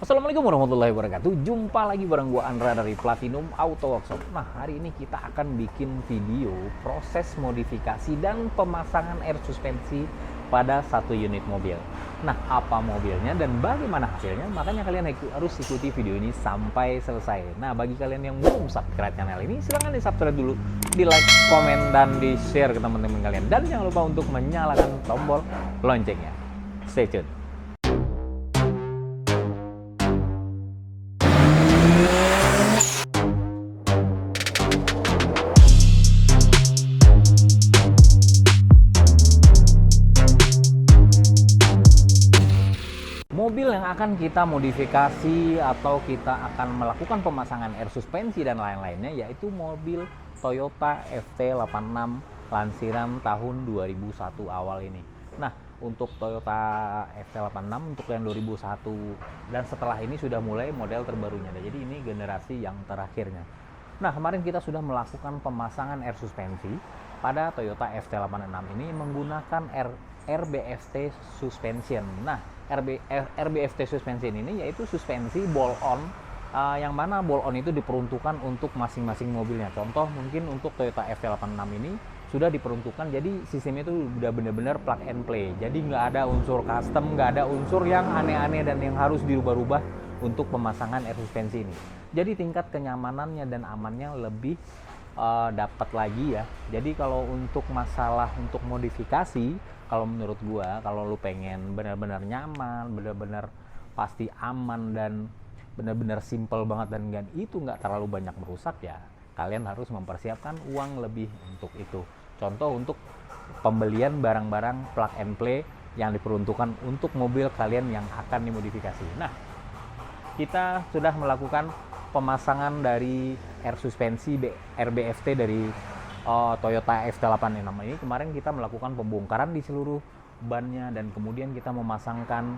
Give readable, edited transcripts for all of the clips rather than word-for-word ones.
Assalamualaikum warahmatullahi wabarakatuh. Jumpa lagi bareng gua Andra dari Platinum Auto Workshop. Nah, hari ini kita akan bikin video proses modifikasi dan pemasangan air suspensi pada satu unit mobil. Nah, apa mobilnya dan bagaimana hasilnya? Makanya kalian harus ikuti video ini sampai selesai. Nah, bagi kalian yang belum subscribe channel ini, silahkan di subscribe dulu, di like, komen, dan di share ke teman-teman kalian. Dan jangan lupa untuk menyalakan tombol loncengnya. Stay tune. Mobil yang akan kita modifikasi atau kita akan melakukan pemasangan air suspensi dan lain-lainnya yaitu mobil Toyota FT86 lansiran tahun 2001 awal ini. Nah, untuk Toyota FT86 untuk yang 2001 dan setelah ini sudah mulai model terbarunya. Jadi ini generasi yang terakhirnya. Nah, kemarin kita sudah melakukan pemasangan air suspensi pada Toyota FT86 ini menggunakan RBFT suspension. Nah, RBFT suspension ini yaitu suspensi ball-on, yang mana ball-on itu diperuntukkan untuk masing-masing mobilnya. Contoh mungkin untuk Toyota FT86 ini sudah diperuntukkan, jadi sistemnya itu udah benar-benar plug and play. Jadi nggak ada unsur custom, nggak ada unsur yang aneh-aneh dan yang harus dirubah-rubah untuk pemasangan air suspensi ini. Jadi tingkat kenyamanannya dan amannya lebih dapat lagi ya. Jadi kalau untuk masalah untuk modifikasi, kalau menurut gua, kalau lu pengen benar-benar nyaman, benar-benar pasti aman dan benar-benar simple banget dan itu nggak terlalu banyak merusak ya, kalian harus mempersiapkan uang lebih untuk itu. Contoh untuk pembelian barang-barang plug and play yang diperuntukkan untuk mobil kalian yang akan dimodifikasi. Nah, kita sudah melakukan pemasangan dari air suspensi RBFT dari Toyota FT86 ini. Kemarin kita melakukan pembongkaran di seluruh bannya dan kemudian kita memasangkan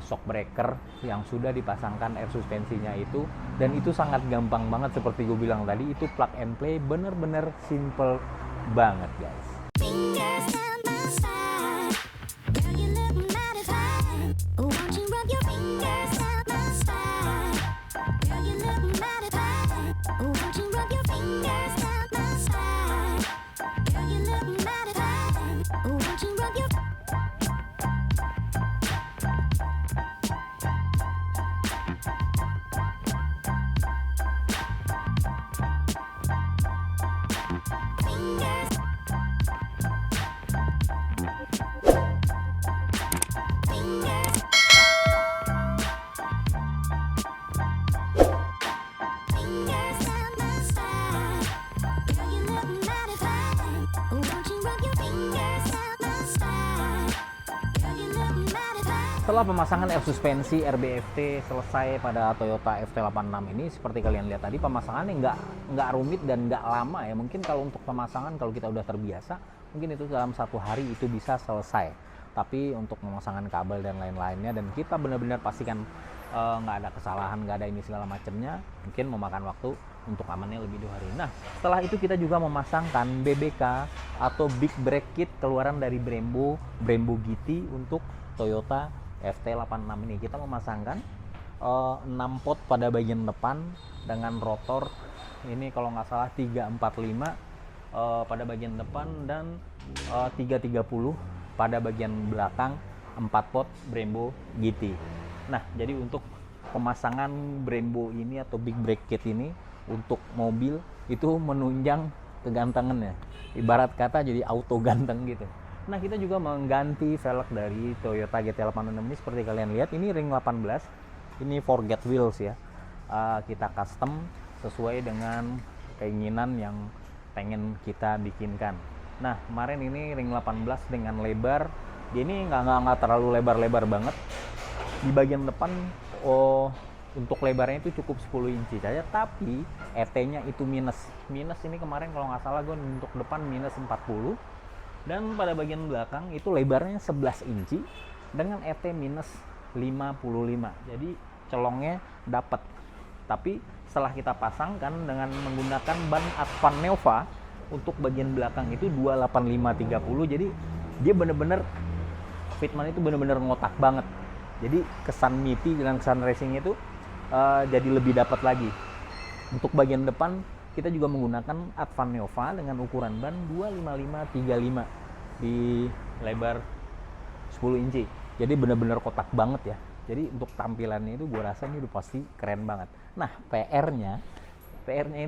shock breaker yang sudah dipasangkan air suspensinya itu, dan itu sangat gampang banget seperti gue bilang tadi, itu plug and play, bener-bener simple banget guys. Setelah pemasangan air suspensi RBFT selesai pada Toyota FT86 ini, seperti kalian lihat tadi, pemasangannya nggak rumit dan nggak lama ya. Mungkin kalau untuk pemasangan, kalau kita udah terbiasa, mungkin itu dalam 1 hari itu bisa selesai. Tapi untuk pemasangan kabel dan lain-lainnya, dan kita benar-benar pastikan nggak ada kesalahan, nggak ada ini segala macamnya, mungkin memakan waktu untuk amannya lebih 2 hari. Nah, setelah itu kita juga memasangkan BBK atau Big Brake Kit keluaran dari Brembo GT untuk Toyota FT86 ini. Kita memasangkan 6 pot pada bagian depan dengan rotor ini kalau nggak salah 345 pada bagian depan dan 330 pada bagian belakang, 4 pot Brembo GT. Nah, jadi untuk pemasangan Brembo ini atau Big Brake Kit ini untuk mobil itu menunjang kegantengannya, ibarat kata jadi auto ganteng gitu. Nah, kita juga mengganti velg dari Toyota GT86 ini seperti kalian lihat, ini ring 18, ini forget wheels ya. Kita custom sesuai dengan keinginan yang pengen kita bikinkan. Nah, kemarin ini ring 18 dengan lebar, dia ini nggak terlalu lebar-lebar banget. Di bagian depan untuk lebarnya itu cukup 10 inci saja, tapi ET-nya itu minus ini kemarin kalau nggak salah gue untuk depan minus 40. Dan pada bagian belakang itu lebarnya 11 inci dengan ET minus 55. Jadi colongnya dapat. Tapi setelah kita pasangkan dengan menggunakan ban Advan Nova untuk bagian belakang itu 285/30. Jadi dia bener-bener fitment itu bener-bener ngotak banget. Jadi kesan meaty dan kesan racingnya itu jadi lebih dapat lagi. Untuk bagian depan kita juga menggunakan Advan Nova dengan ukuran ban 255/35 di lebar 10 inci. Jadi benar-benar kotak banget ya. Jadi untuk tampilannya itu gue rasa ini udah pasti keren banget. Nah, PR-nya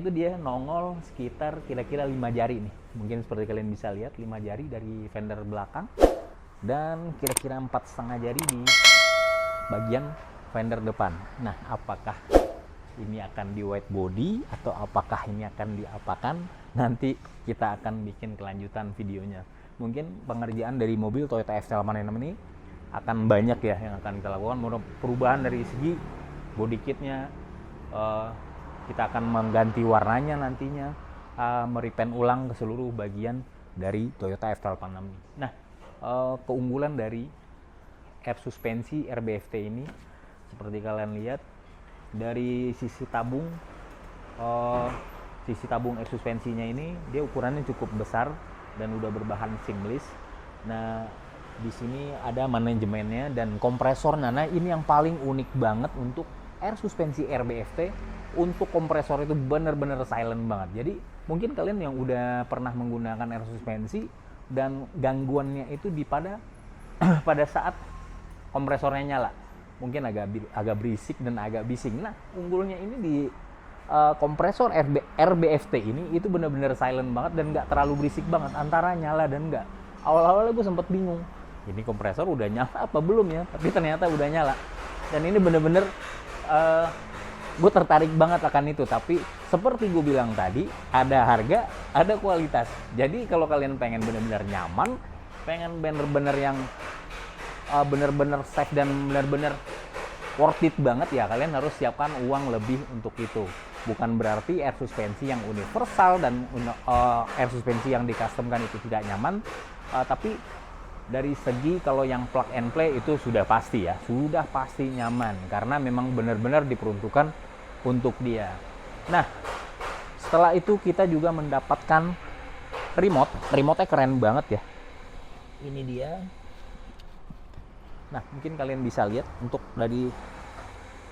itu dia nongol sekitar kira-kira 5 jari nih. Mungkin seperti kalian bisa lihat 5 jari dari fender belakang dan kira-kira 4,5 jari di bagian fender depan. Nah, apakah ini akan di white body atau apakah ini akan diapakan? Nanti kita akan bikin kelanjutan videonya. Mungkin pengerjaan dari mobil Toyota FT86 ini akan banyak ya yang akan kita lakukan. Perubahan dari segi body kitnya, kita akan mengganti warnanya nantinya, merepaint ulang ke seluruh bagian dari Toyota FT86 ini. Nah, keunggulan dari air suspensi RBFT ini seperti kalian lihat dari sisi tabung air suspensinya ini dia ukurannya cukup besar dan udah berbahan seamless. Nah, di sini ada manajemennya dan kompresornya. Nah, ini yang paling unik banget untuk air suspensi RBFT. Untuk kompresor itu benar-benar silent banget. Jadi mungkin kalian yang udah pernah menggunakan air suspensi dan gangguannya itu pada saat kompresornya nyala, mungkin agak berisik dan agak bising. Nah, unggulnya ini di kompresor RBFT ini itu benar-benar silent banget dan nggak terlalu berisik banget, antara nyala dan nggak. Awal-awalnya gue sempet bingung, ini kompresor udah nyala apa belum ya? Tapi ternyata udah nyala. Dan ini bener-bener gue tertarik banget akan itu. Tapi seperti gue bilang tadi, ada harga, ada kualitas. Jadi kalau kalian pengen bener-bener nyaman, pengen bener-bener yang bener-bener safe dan bener-bener worth it banget ya, kalian harus siapkan uang lebih untuk itu. Bukan berarti air suspensi yang universal dan air suspensi yang di-customkan itu tidak nyaman, tapi dari segi kalau yang plug and play itu sudah pasti ya, sudah pasti nyaman karena memang benar-benar diperuntukkan untuk dia. Nah, setelah itu kita juga mendapatkan remote-nya keren banget ya. Ini dia. Nah, mungkin kalian bisa lihat untuk dari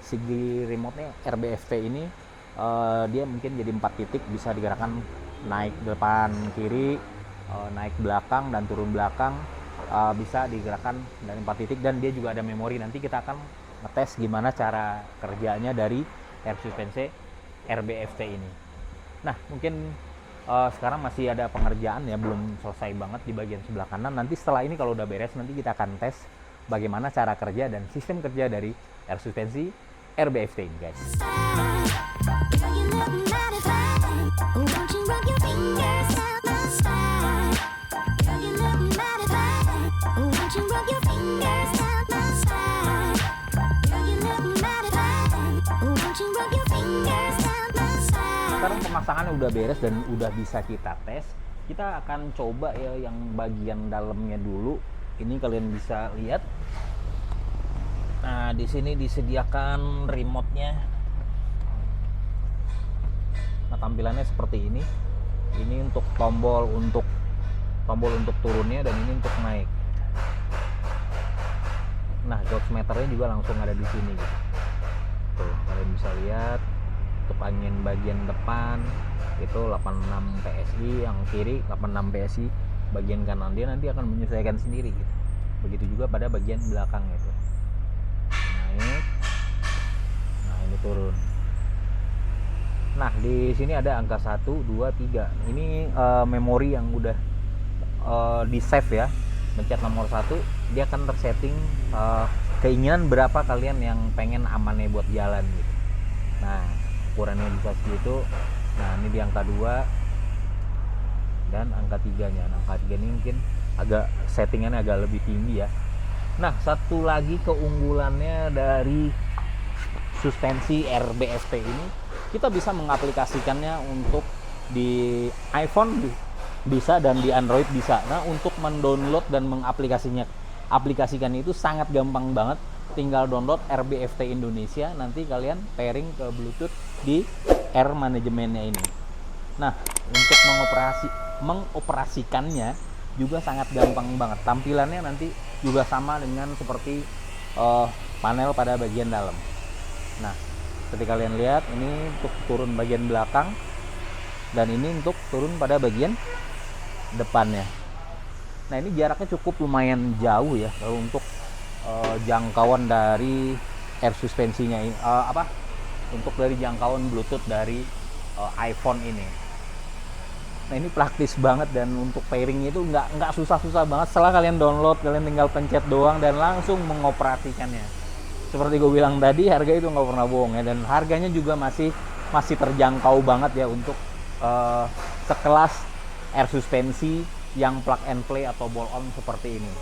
segi remote-nya RBFT ini dia mungkin jadi 4 titik, bisa digerakkan naik depan kiri, naik belakang dan turun belakang, bisa digerakkan dari 4 titik, dan dia juga ada memori. Nanti kita akan ngetes gimana cara kerjanya dari air suspensi RBFT ini. Nah, mungkin sekarang masih ada pengerjaan ya, belum selesai banget di bagian sebelah kanan. Nanti setelah ini kalau udah beres, nanti kita akan tes bagaimana cara kerja dan sistem kerja dari air suspensi RBFT ini, guys. Sekarang pemasangannya udah beres dan udah bisa kita tes. Kita akan coba ya yang bagian dalamnya dulu. Ini kalian bisa lihat. Nah, di sini disediakan remote-nya. Nah, tampilannya seperti ini. Ini untuk tombol untuk turunnya dan ini untuk naik. Nah, gauge meternya juga langsung ada di sini gitu. Tuh, kalian bisa lihat untuk angin bagian depan itu 86 PSI, yang kiri 86 PSI, bagian kanan dia nanti akan menyesuaikan sendiri gitu. Begitu juga pada bagian belakang itu. Naik. Nah, ini turun. Nah, di sini ada angka 1, 2, 3. Ini memori yang udah di save ya. Pencet nomor 1, dia akan tersetting keinginan berapa kalian yang pengen amannya buat jalan gitu. Nah, ukurannya bisa segitu. Nah, ini di angka 2 dan angka 3-nya. Nah, angka 3 ini mungkin agak settingannya agak lebih tinggi ya. Nah, satu lagi keunggulannya dari suspensi RBFT ini, kita bisa mengaplikasikannya untuk di iPhone bisa dan di Android bisa. Nah, untuk mendownload dan aplikasikan itu sangat gampang banget. Tinggal download RBFT Indonesia, nanti kalian pairing ke Bluetooth di air manajemennya ini. Nah, untuk mengoperasikannya juga sangat gampang banget. Tampilannya nanti juga sama dengan seperti panel pada bagian dalam. Nah, seperti kalian lihat, ini untuk turun bagian belakang dan ini untuk turun pada bagian depannya. Nah, ini jaraknya cukup lumayan jauh ya kalau untuk jangkauan dari air suspensinya ini, untuk dari jangkauan Bluetooth dari iPhone ini. Nah, ini praktis banget dan untuk pairingnya itu nggak susah-susah banget. Setelah kalian download, kalian tinggal pencet doang dan langsung mengoperasikannya. Seperti gue bilang tadi, harga itu nggak pernah bohong ya, dan harganya juga masih terjangkau banget ya untuk sekelas air suspensi yang plug and play atau bolt on seperti ini.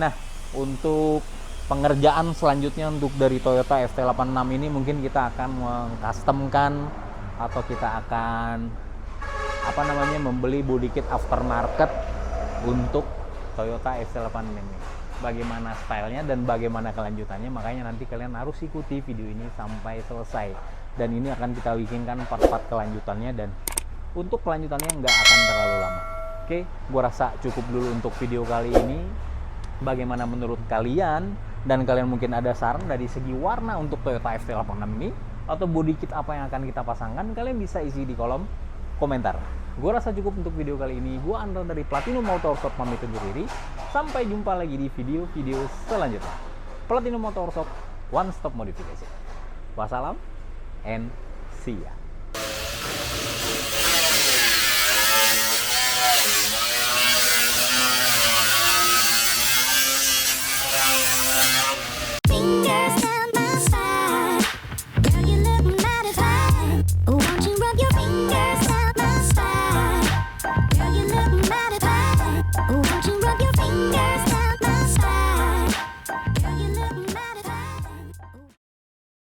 Nah, untuk pengerjaan selanjutnya untuk dari Toyota FT86 ini mungkin kita akan mengcustomkan atau kita akan membeli body kit aftermarket untuk Toyota FT86 ini. Bagaimana stylenya dan bagaimana kelanjutannya, makanya nanti kalian harus ikuti video ini sampai selesai. Dan ini akan kita bikinkan part-part kelanjutannya, dan untuk kelanjutannya nggak akan terlalu lama. Oke, gua rasa cukup dulu untuk video kali ini. Bagaimana menurut kalian? Dan kalian mungkin ada saran dari segi warna untuk Toyota FT86 ini, atau body kit apa yang akan kita pasangkan, kalian bisa isi di kolom komentar. Gue rasa cukup untuk video kali ini. Gue Andra dari Platinum Motorshop pamit undur diri. Sampai jumpa lagi di video-video selanjutnya. Platinum Motorshop, one stop modification. Wassalam and see ya.